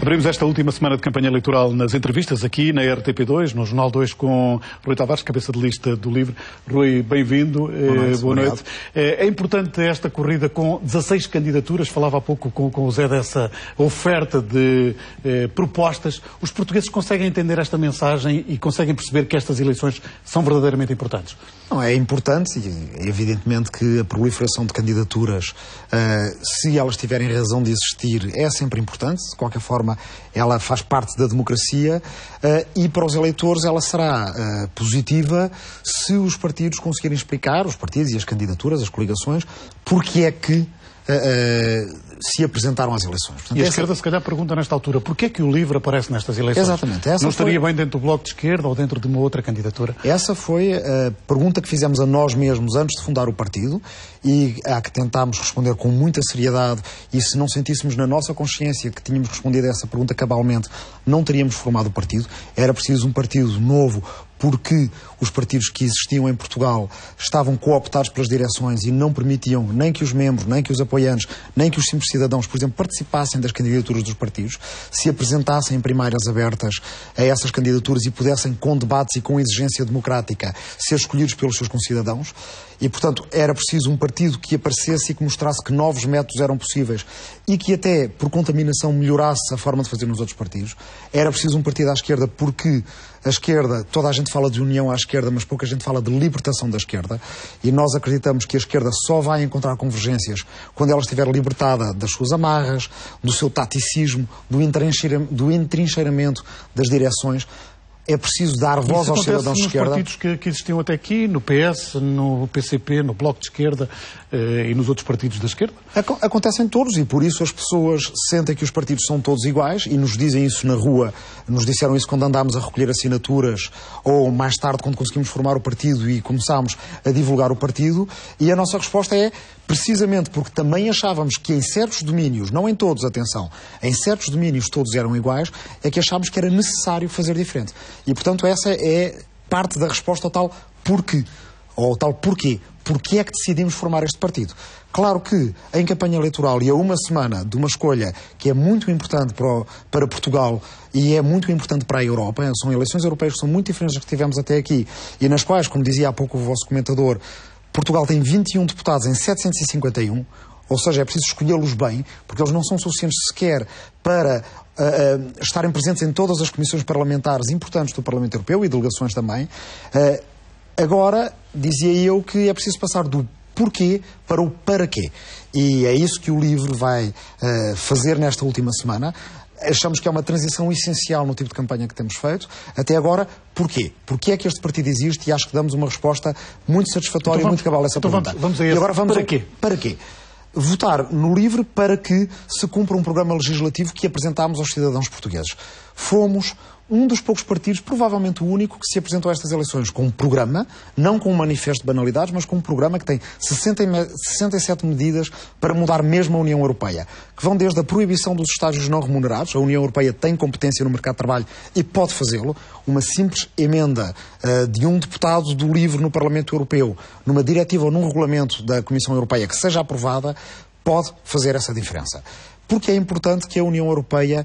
Abrimos esta última semana de campanha eleitoral nas entrevistas aqui na RTP2, no Jornal 2, com Rui Tavares, cabeça de lista do LIVRE. Rui, bem-vindo. Boa noite. É importante esta corrida com 16 candidaturas. Falava há pouco com o Zé dessa oferta de propostas. Os portugueses conseguem entender esta mensagem e conseguem perceber que estas eleições são verdadeiramente importantes? Não, é importante e evidentemente que a proliferação de candidaturas, se elas tiverem razão de existir, é sempre importante. De qualquer forma, ela faz parte da democracia e para os eleitores ela será positiva se os partidos conseguirem explicar, os partidos e as candidaturas, as coligações, porque é que se apresentaram às eleições. Portanto, e a esquerda, se calhar, pergunta nesta altura, porquê é que o LIVRE aparece nestas eleições? Exatamente. Não estaria bem dentro do Bloco de Esquerda ou dentro de uma outra candidatura? Essa foi a pergunta que fizemos a nós mesmos antes de fundar o partido e a que tentámos responder com muita seriedade, e se não sentíssemos na nossa consciência que tínhamos respondido a essa pergunta cabalmente, não teríamos formado o partido. Era preciso um partido novo, porque os partidos que existiam em Portugal estavam cooptados pelas direções e não permitiam nem que os membros, nem que os apoiantes, nem que os simples cidadãos, por exemplo, participassem das candidaturas dos partidos, se apresentassem em primárias abertas a essas candidaturas e pudessem, com debates e com exigência democrática, ser escolhidos pelos seus concidadãos. E, portanto, era preciso um partido que aparecesse e que mostrasse que novos métodos eram possíveis e que até, por contaminação, melhorasse a forma de fazer nos outros partidos. Era preciso um partido à esquerda porque a esquerda, toda a gente fala de união à esquerda, mas pouca gente fala de libertação da esquerda, e nós acreditamos que a esquerda só vai encontrar convergências quando ela estiver libertada das suas amarras, do seu taticismo, do entrincheiramento das direções. É preciso dar voz aos cidadãos de esquerda. Nos partidos que existiam até aqui, no PS, no PCP, no Bloco de Esquerda e nos outros partidos da esquerda? Acontecem todos, e por isso as pessoas sentem que os partidos são todos iguais e nos dizem isso na rua. Nos disseram isso quando andámos a recolher assinaturas ou mais tarde quando conseguimos formar o partido e começámos a divulgar o partido, e a nossa resposta é precisamente porque também achávamos que em certos domínios, não em todos, atenção, em certos domínios todos eram iguais, é que achámos que era necessário fazer diferente. E, portanto, essa é parte da resposta ao tal porquê. Ou ao tal porquê. Porquê é que decidimos formar este partido? Claro que, em campanha eleitoral e a uma semana de uma escolha que é muito importante para Portugal e é muito importante para a Europa, são eleições europeias que são muito diferentes das que tivemos até aqui e nas quais, como dizia há pouco o vosso comentador, Portugal tem 21 deputados em 751, ou seja, é preciso escolhê-los bem, porque eles não são suficientes sequer para estarem presentes em todas as comissões parlamentares importantes do Parlamento Europeu e delegações também. Agora, dizia eu que é preciso passar do porquê para o para quê. E é isso que o LIVRE vai fazer nesta última semana. Achamos que é uma transição essencial no tipo de campanha que temos feito. Até agora, porquê? Porquê é que este partido existe? E acho que damos uma resposta muito satisfatória e muito cabal a essa pergunta. Vamos a esse. E agora vamos para quê? Para quê? Votar no LIVRE para que se cumpra um programa legislativo que apresentámos aos cidadãos portugueses. Fomos um dos poucos partidos, provavelmente o único, que se apresentou a estas eleições com um programa, não com um manifesto de banalidades, mas com um programa que tem 67 medidas para mudar mesmo a União Europeia, que vão desde a proibição dos estágios não remunerados. A União Europeia tem competência no mercado de trabalho e pode fazê-lo. Uma simples emenda de um deputado do LIVRE no Parlamento Europeu, numa diretiva ou num regulamento da Comissão Europeia que seja aprovada, pode fazer essa diferença. Porque é importante que a União Europeia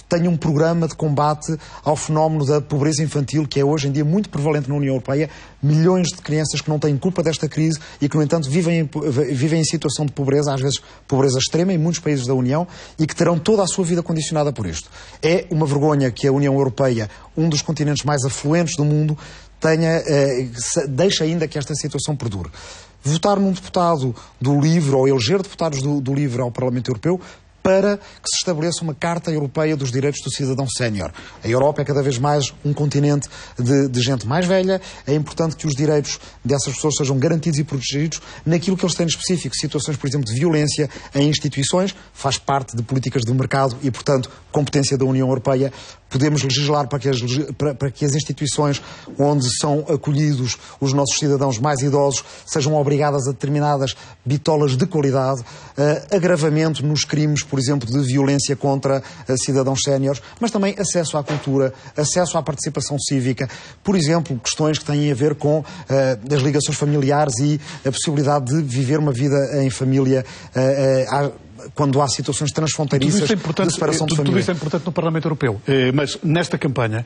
tenha um programa de combate ao fenómeno da pobreza infantil, que é hoje em dia muito prevalente na União Europeia. Milhões de crianças que não têm culpa desta crise e que, no entanto, vivem em situação de pobreza, às vezes pobreza extrema, em muitos países da União, e que terão toda a sua vida condicionada por isto. É uma vergonha que a União Europeia, um dos continentes mais afluentes do mundo, deixa ainda que esta situação perdure. Votar num deputado do LIVRE ou eleger deputados do LIVRE ao Parlamento Europeu para que se estabeleça uma Carta Europeia dos Direitos do Cidadão Sénior. A Europa é cada vez mais um continente de gente mais velha. É importante que os direitos dessas pessoas sejam garantidos e protegidos naquilo que eles têm de específico. Situações, por exemplo, de violência em instituições, faz parte de políticas do mercado e, portanto, competência da União Europeia. Podemos legislar para que as instituições onde são acolhidos os nossos cidadãos mais idosos sejam obrigadas a determinadas bitolas de qualidade, agravamento nos crimes, por exemplo, de violência contra cidadãos séniores, mas também acesso à cultura, acesso à participação cívica, por exemplo, questões que têm a ver com as ligações familiares e a possibilidade de viver uma vida em família quando há situações transfronteiriças de separação de família. Tudo isso é importante no Parlamento Europeu, mas nesta campanha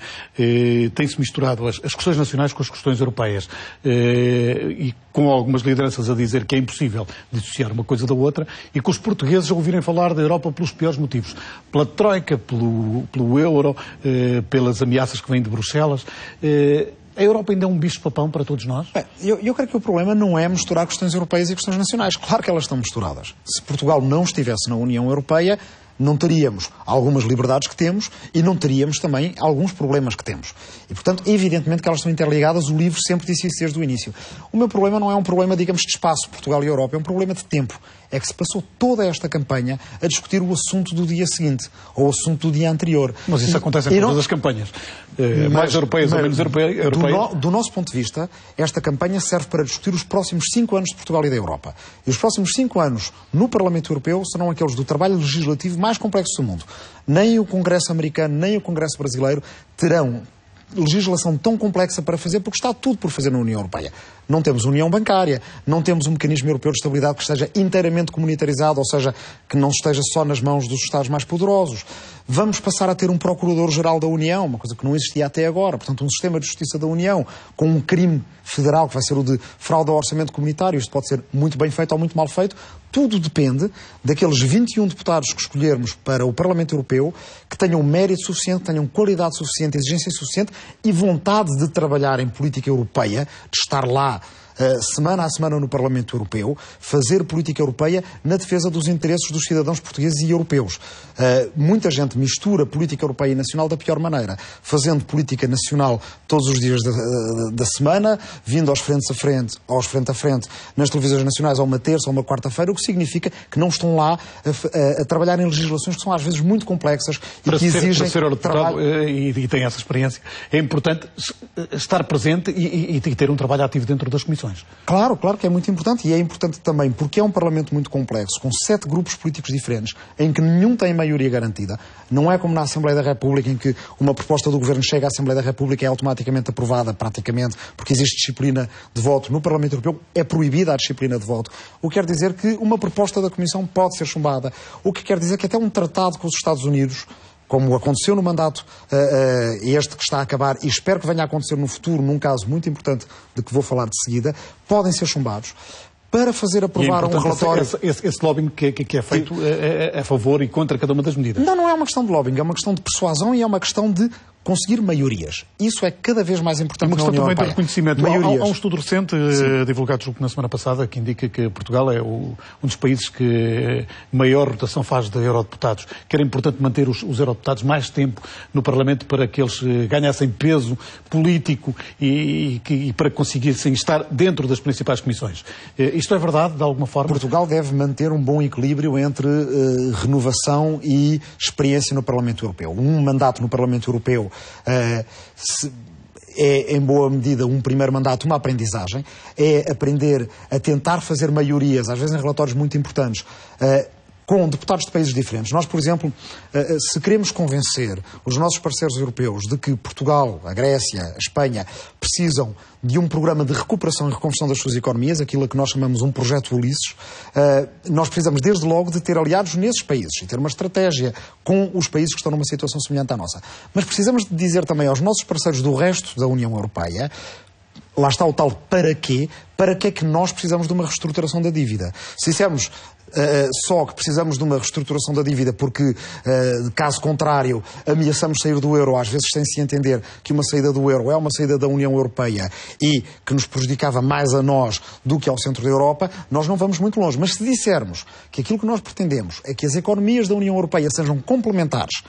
tem-se misturado as questões nacionais com as questões europeias e com algumas lideranças a dizer que é impossível dissociar uma coisa da outra e com os portugueses a ouvirem falar da Europa pelos piores motivos. Pela Troika, pelo euro, pelas ameaças que vêm de Bruxelas. A Europa ainda é um bicho-papão para todos nós? Eu creio que o problema não é misturar questões europeias e questões nacionais. Claro que elas estão misturadas. Se Portugal não estivesse na União Europeia, não teríamos algumas liberdades que temos e não teríamos também alguns problemas que temos. E, portanto, evidentemente que elas estão interligadas, o livro sempre disse isso desde o início. O meu problema não é um problema, digamos, de espaço, Portugal e Europa, é um problema de tempo. É que se passou toda esta campanha a discutir o assunto do dia seguinte, ou o assunto do dia anterior. Mas isso acontece em todas as campanhas. Mais europeias ou menos europeias. Do nosso ponto de vista, esta campanha serve para discutir os próximos 5 anos de Portugal e da Europa. E os próximos 5 anos no Parlamento Europeu serão aqueles do trabalho legislativo mais complexo do mundo. Nem o Congresso americano, nem o Congresso brasileiro terão legislação tão complexa para fazer, porque está tudo por fazer na União Europeia. Não temos união bancária, não temos um mecanismo europeu de estabilidade que esteja inteiramente comunitarizado, ou seja, que não esteja só nas mãos dos Estados mais poderosos. Vamos passar a ter um Procurador-Geral da União, uma coisa que não existia até agora, portanto um sistema de justiça da União, com um crime federal que vai ser o de fraude ao orçamento comunitário. Isto pode ser muito bem feito ou muito mal feito. Tudo depende daqueles 21 deputados que escolhermos para o Parlamento Europeu, que tenham mérito suficiente, tenham qualidade suficiente, exigência suficiente e vontade de trabalhar em política europeia, de estar lá semana a semana no Parlamento Europeu, fazer política europeia na defesa dos interesses dos cidadãos portugueses e europeus. Muita gente mistura política europeia e nacional da pior maneira, fazendo política nacional todos os dias da semana, vindo aos frente a frente, nas televisões nacionais a uma terça ou uma quarta-feira, o que significa que não estão lá a trabalhar em legislações que são às vezes muito complexas e que exigem... Para ser deputado, e tem essa experiência, é importante estar presente e ter um trabalho ativo dentro das comissões. Claro que é muito importante, e é importante também porque é um Parlamento muito complexo, com 7 grupos políticos diferentes, em que nenhum tem maioria garantida. Não é como na Assembleia da República, em que uma proposta do Governo chega à Assembleia da República e é automaticamente aprovada, praticamente, porque existe disciplina de voto. No Parlamento Europeu é proibida a disciplina de voto. O que quer dizer que uma proposta da Comissão pode ser chumbada. O que quer dizer que até um tratado com os Estados Unidos, como aconteceu no mandato este que está a acabar, e espero que venha a acontecer no futuro, num caso muito importante de que vou falar de seguida, podem ser chumbados para fazer aprovar um relatório... Esse lobbying que é feito a favor e contra cada uma das medidas. Não é uma questão de lobbying, é uma questão de persuasão e é uma questão de conseguir maiorias. Isso é cada vez mais importante na União Europeia. Uma questão também de reconhecimento. Há um estudo recente, divulgado julgo na semana passada, que indica que Portugal é um dos países que maior rotação faz de eurodeputados. Que era importante manter os eurodeputados mais tempo no Parlamento para que eles ganhassem peso político e para que conseguissem estar dentro das principais comissões. Isto é verdade, de alguma forma? Portugal deve manter um bom equilíbrio entre renovação e experiência no Parlamento Europeu. Um mandato no Parlamento Europeu é, em boa medida, um primeiro mandato, uma aprendizagem, é aprender a tentar fazer maiorias, às vezes em relatórios muito importantes, com deputados de países diferentes. Nós, por exemplo, se queremos convencer os nossos parceiros europeus de que Portugal, a Grécia, a Espanha, precisam de um programa de recuperação e reconversão das suas economias, aquilo que nós chamamos um projeto Ulisses, nós precisamos desde logo de ter aliados nesses países e ter uma estratégia com os países que estão numa situação semelhante à nossa. Mas precisamos de dizer também aos nossos parceiros do resto da União Europeia, lá está o tal para quê é que nós precisamos de uma reestruturação da dívida. Se dissermos só que precisamos de uma reestruturação da dívida porque, caso contrário, ameaçamos sair do euro, às vezes sem se entender que uma saída do euro é uma saída da União Europeia e que nos prejudicava mais a nós do que ao centro da Europa, nós não vamos muito longe. Mas se dissermos que aquilo que nós pretendemos é que as economias da União Europeia sejam complementares,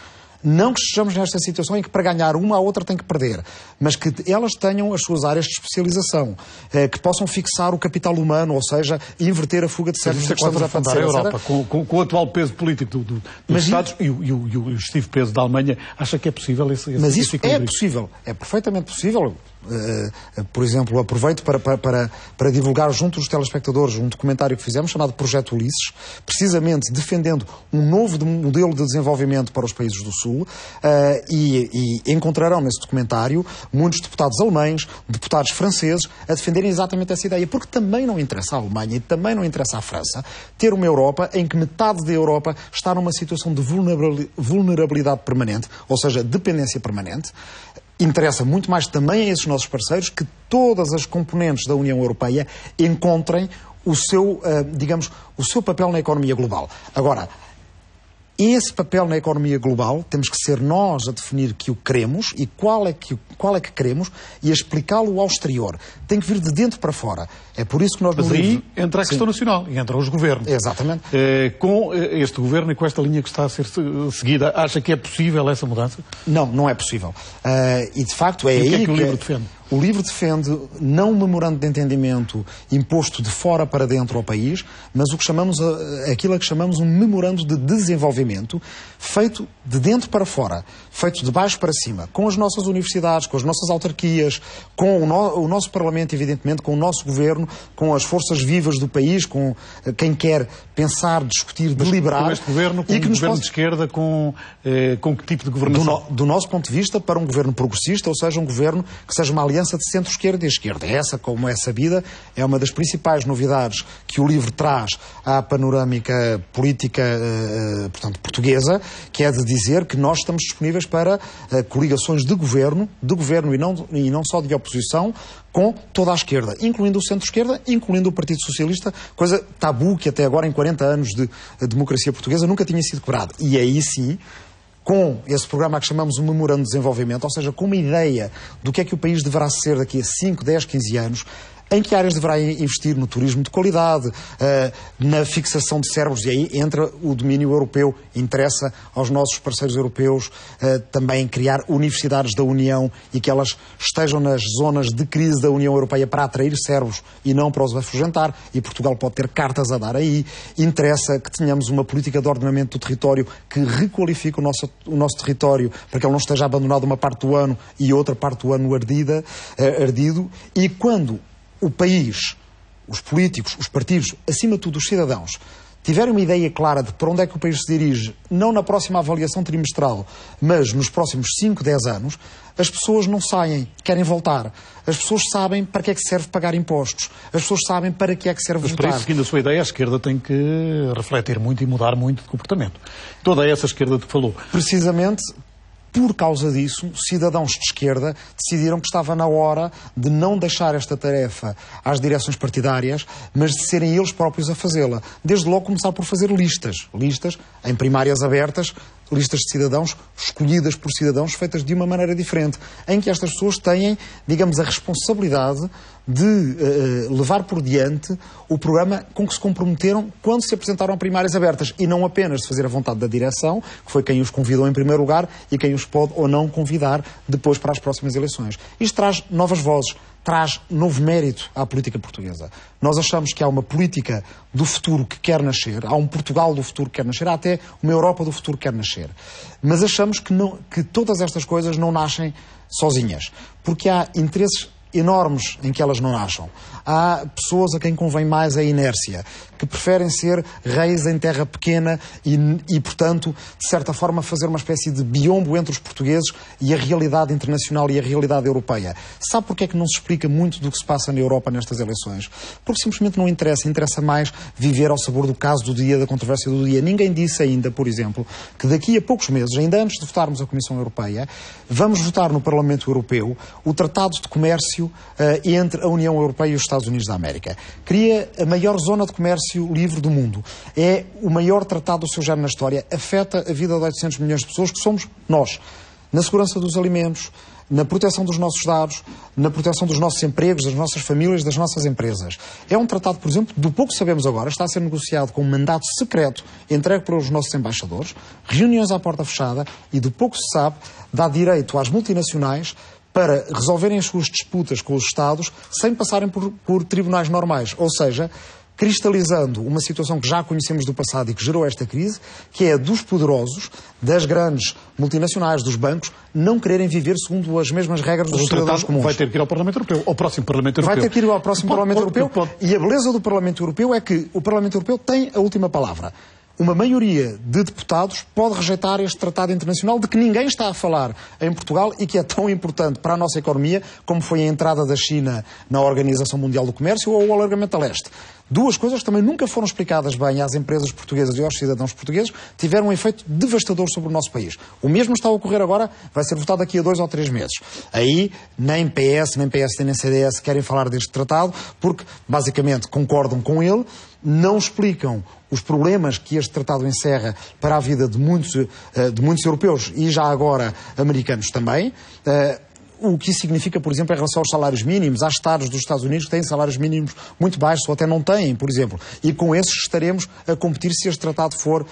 não que estejamos nesta situação em que para ganhar uma a outra tem que perder, mas que elas tenham as suas áreas de especialização, que possam fixar o capital humano, ou seja, inverter a fuga de cérebros que estamos a acontecer. A Europa, com o atual peso político dos Estados e o excessivo peso da Alemanha, acha que é possível esse Mas isso equilíbrio? É possível, é perfeitamente possível. por exemplo, aproveito para divulgar junto dos telespectadores um documentário que fizemos chamado Projeto Ulisses, precisamente defendendo um novo modelo de desenvolvimento para os países do Sul, e encontrarão nesse documentário muitos deputados alemães, deputados franceses, a defenderem exatamente essa ideia, porque também não interessa à Alemanha e também não interessa à França ter uma Europa em que metade da Europa está numa situação de vulnerabilidade permanente, ou seja, dependência permanente. Interessa muito mais também a esses nossos parceiros que todas as componentes da União Europeia encontrem o seu, o seu papel na economia global. Agora, esse papel na economia global, temos que ser nós a definir que o queremos e qual é que queremos e a explicá-lo ao exterior. Tem que vir de dentro para fora. É por isso que nós... Mas aí entra a questão nacional e entram os governos. Exatamente. Com este governo e com esta linha que está a ser seguida, acha que é possível essa mudança? Não, não é possível. E de facto é aí que... o que é que o livro defende? O livro defende não um memorando de entendimento imposto de fora para dentro ao país, mas aquilo a que chamamos um memorando de desenvolvimento feito de dentro para fora, feito de baixo para cima, com as nossas universidades, com as nossas autarquias, com o nosso Parlamento, evidentemente, com o nosso governo, com as forças vivas do país, com quem quer pensar, discutir, deliberar. Com este governo, com um governo de esquerda, com que tipo de governação? Do nosso ponto de vista, para um governo progressista, ou seja, um governo que seja uma aliança de centro-esquerda e esquerda. Essa, como é sabida, é uma das principais novidades que o livro traz à panorâmica política, portanto, portuguesa, que é de dizer que nós estamos disponíveis para coligações de governo e não só de oposição, com toda a esquerda, incluindo o centro-esquerda, incluindo o Partido Socialista, coisa tabu que até agora, em 40 anos de democracia portuguesa, nunca tinha sido quebrada. E aí sim, com esse programa que chamamos o Memorando de Desenvolvimento, ou seja, com uma ideia do que é que o país deverá ser daqui a 5, 10, 15 anos, em que áreas deverá investir no turismo de qualidade, na fixação de cérebros, e aí entra o domínio europeu. Interessa aos nossos parceiros europeus também criar universidades da União e que elas estejam nas zonas de crise da União Europeia para atrair cérebros e não para os afugentar, e Portugal pode ter cartas a dar aí. Interessa que tenhamos uma política de ordenamento do território que requalifique o nosso território para que ele não esteja abandonado uma parte do ano e outra parte do ano ardido, e quando o país, os políticos, os partidos, acima de tudo os cidadãos, tiverem uma ideia clara de para onde é que o país se dirige, não na próxima avaliação trimestral, mas nos próximos 5, 10 anos, as pessoas não saem, querem voltar. As pessoas sabem para que é que serve pagar impostos. As pessoas sabem para que é que serve votar. Mas para isso, seguindo a sua ideia, a esquerda tem que refletir muito e mudar muito de comportamento. Toda essa esquerda que falou. Precisamente... Por causa disso, cidadãos de esquerda decidiram que estava na hora de não deixar esta tarefa às direções partidárias, mas de serem eles próprios a fazê-la. Desde logo começar por fazer listas em primárias abertas, listas de cidadãos escolhidas por cidadãos, feitas de uma maneira diferente, em que estas pessoas têm, digamos, a responsabilidade de levar por diante o programa com que se comprometeram quando se apresentaram a primárias abertas, e não apenas de fazer a vontade da direção, que foi quem os convidou em primeiro lugar e quem os pode ou não convidar depois para as próximas eleições. Isto traz novas vozes, traz novo mérito à política portuguesa. Nós achamos que há uma política do futuro que quer nascer, há um Portugal do futuro que quer nascer, há até uma Europa do futuro que quer nascer. Mas achamos que todas estas coisas não nascem sozinhas, porque há interesses enormes em que elas não nasçam. Há pessoas a quem convém mais a inércia, que preferem ser reis em terra pequena e, portanto, de certa forma, fazer uma espécie de biombo entre os portugueses e a realidade internacional e a realidade europeia. Sabe porque é que não se explica muito do que se passa na Europa nestas eleições? Porque simplesmente não interessa. Interessa mais viver ao sabor do caso do dia, da controvérsia do dia. Ninguém disse ainda, por exemplo, que daqui a poucos meses, ainda antes de votarmos a Comissão Europeia, vamos votar no Parlamento Europeu o Tratado de Comércio entre a União Europeia e os Estados Unidos da América. Cria a maior zona de comércio livre do mundo. É o maior tratado do seu género na história. Afeta a vida de 800 milhões de pessoas, que somos nós. Na segurança dos alimentos, na proteção dos nossos dados, na proteção dos nossos empregos, das nossas famílias, das nossas empresas. É um tratado, por exemplo, do pouco que sabemos agora, está a ser negociado com um mandato secreto entregue pelos nossos embaixadores, reuniões à porta fechada, e do pouco se sabe, dá direito às multinacionais para resolverem as suas disputas com os Estados sem passarem por tribunais normais. Ou seja, cristalizando uma situação que já conhecemos do passado e que gerou esta crise, que é dos poderosos, das grandes multinacionais, dos bancos, não quererem viver segundo as mesmas regras dos cidadãos comuns. Vai ter que ir ao Parlamento Europeu, ao próximo Parlamento Europeu. Vai ter que ir ao próximo Parlamento Europeu. E a beleza do Parlamento Europeu é que o Parlamento Europeu tem a última palavra. Uma maioria de deputados pode rejeitar este tratado internacional de que ninguém está a falar em Portugal e que é tão importante para a nossa economia como foi a entrada da China na Organização Mundial do Comércio ou o alargamento a leste. Duas coisas que também nunca foram explicadas bem às empresas portuguesas e aos cidadãos portugueses, tiveram um efeito devastador sobre o nosso país. O mesmo está a ocorrer agora, vai ser votado daqui a 2 ou 3 meses. Aí, nem PS, nem PSD, nem CDS querem falar deste tratado, porque, basicamente, concordam com ele, não explicam os problemas que este tratado encerra para a vida de muitos europeus e já agora americanos também. O que isso significa, por exemplo, em relação aos salários mínimos. Há estados dos Estados Unidos que têm salários mínimos muito baixos ou até não têm, por exemplo. E com esses estaremos a competir se este tratado for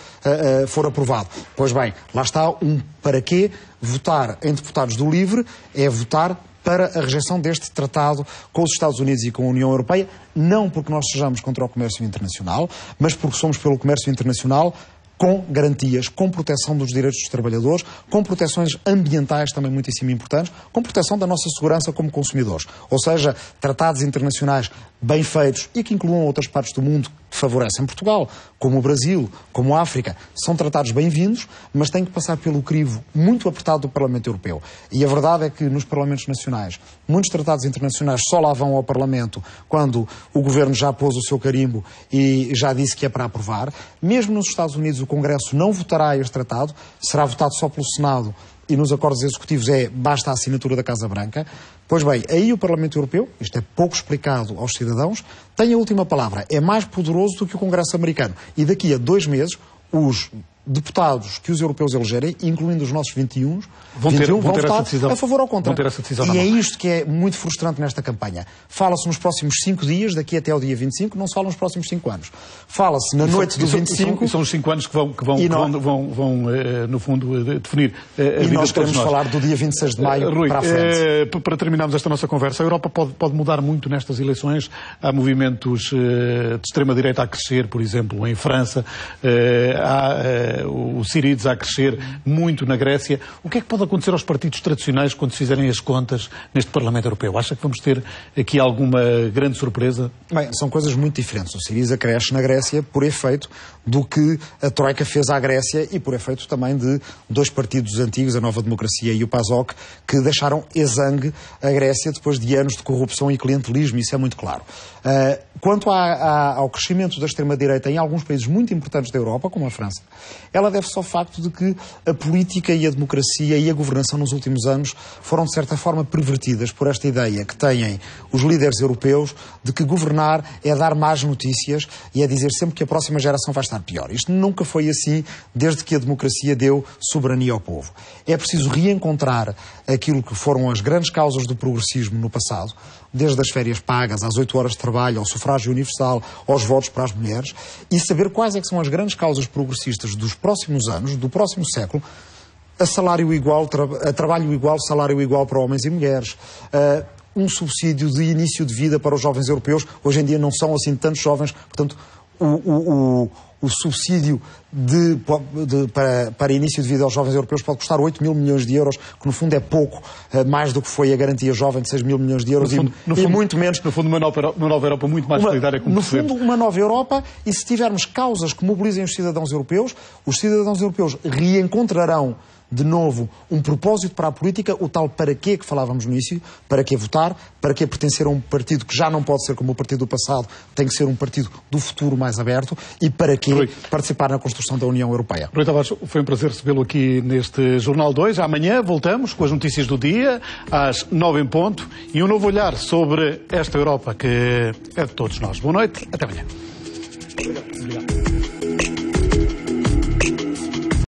aprovado. Pois bem, lá está para quê. Votar em deputados do LIVRE é votar para a rejeição deste tratado com os Estados Unidos e com a União Europeia, não porque nós sejamos contra o comércio internacional, mas porque somos pelo comércio internacional com garantias, com proteção dos direitos dos trabalhadores, com proteções ambientais também muitíssimo importantes, com proteção da nossa segurança como consumidores. Ou seja, tratados internacionais bem feitos e que incluam outras partes do mundo que favorecem Portugal, como o Brasil, como a África, são tratados bem-vindos, mas têm que passar pelo crivo muito apertado do Parlamento Europeu. E a verdade é que nos Parlamentos Nacionais, muitos tratados internacionais só lá vão ao Parlamento quando o Governo já pôs o seu carimbo e já disse que é para aprovar. Mesmo nos Estados Unidos o Congresso não votará este tratado, será votado só pelo Senado e nos acordos executivos basta a assinatura da Casa Branca. Pois bem, aí o Parlamento Europeu, isto é pouco explicado aos cidadãos, tem a última palavra. É mais poderoso do que o Congresso americano. E daqui a 2 meses, os deputados que os europeus elegerem, incluindo os nossos 21, vão votar a favor ou contra. E é isto que é muito frustrante nesta campanha. Fala-se nos próximos 5 dias, daqui até ao dia 25, não se fala nos próximos 5 anos. Fala-se na noite do 25... E são os 5 anos que vão no fundo, definir a vida de todos nós. E nós queremos falar do dia 26 de maio Rui, para a frente. Para terminarmos esta nossa conversa, a Europa pode mudar muito nestas eleições. Há movimentos de extrema-direita a crescer, por exemplo, em França. Há o Syriza a crescer muito na Grécia. O que é que pode acontecer aos partidos tradicionais quando se fizerem as contas neste Parlamento Europeu? Acha que vamos ter aqui alguma grande surpresa? Bem, são coisas muito diferentes. O Syriza cresce na Grécia por efeito do que a Troika fez à Grécia e por efeito também de 2 partidos antigos, a Nova Democracia e o PASOK, que deixaram exangue a Grécia depois de anos de corrupção e clientelismo. Isso é muito claro. Quanto ao crescimento da extrema-direita em alguns países muito importantes da Europa, como a França, ela deve-se ao facto de que a política e a democracia e a governação nos últimos anos foram, de certa forma, pervertidas por esta ideia que têm os líderes europeus de que governar é dar más notícias e é dizer sempre que a próxima geração vai estar pior. Isto nunca foi assim desde que a democracia deu soberania ao povo. É preciso reencontrar aquilo que foram as grandes causas do progressismo no passado, desde as férias pagas, às 8 horas de trabalho, ao sufrágio universal, aos votos para as mulheres, e saber quais é que são as grandes causas progressistas dos próximos anos, do próximo século, a salário igual, a trabalho igual, salário igual para homens e mulheres, um subsídio de início de vida para os jovens europeus. Hoje em dia não são assim tantos jovens, portanto, o subsídio para início de vida aos jovens europeus pode custar 8 mil milhões de euros, que no fundo é pouco, mais do que foi a garantia jovem de 6 mil milhões de euros e muito menos. No fundo, uma nova Europa muito mais solidária, como percebemos. No fundo, uma nova Europa, e se tivermos causas que mobilizem os cidadãos europeus reencontrarão de novo um propósito para a política, o tal para quê que falávamos no início, para que votar, para que pertencer a um partido que já não pode ser como o partido do passado, tem que ser um partido do futuro mais aberto, e para que participar na construção da União Europeia. Rui Tavares, foi um prazer recebê-lo aqui neste Jornal 2. Amanhã voltamos com as notícias do dia, às 9 em ponto, e um novo olhar sobre esta Europa que é de todos nós. Boa noite, até amanhã. Obrigado.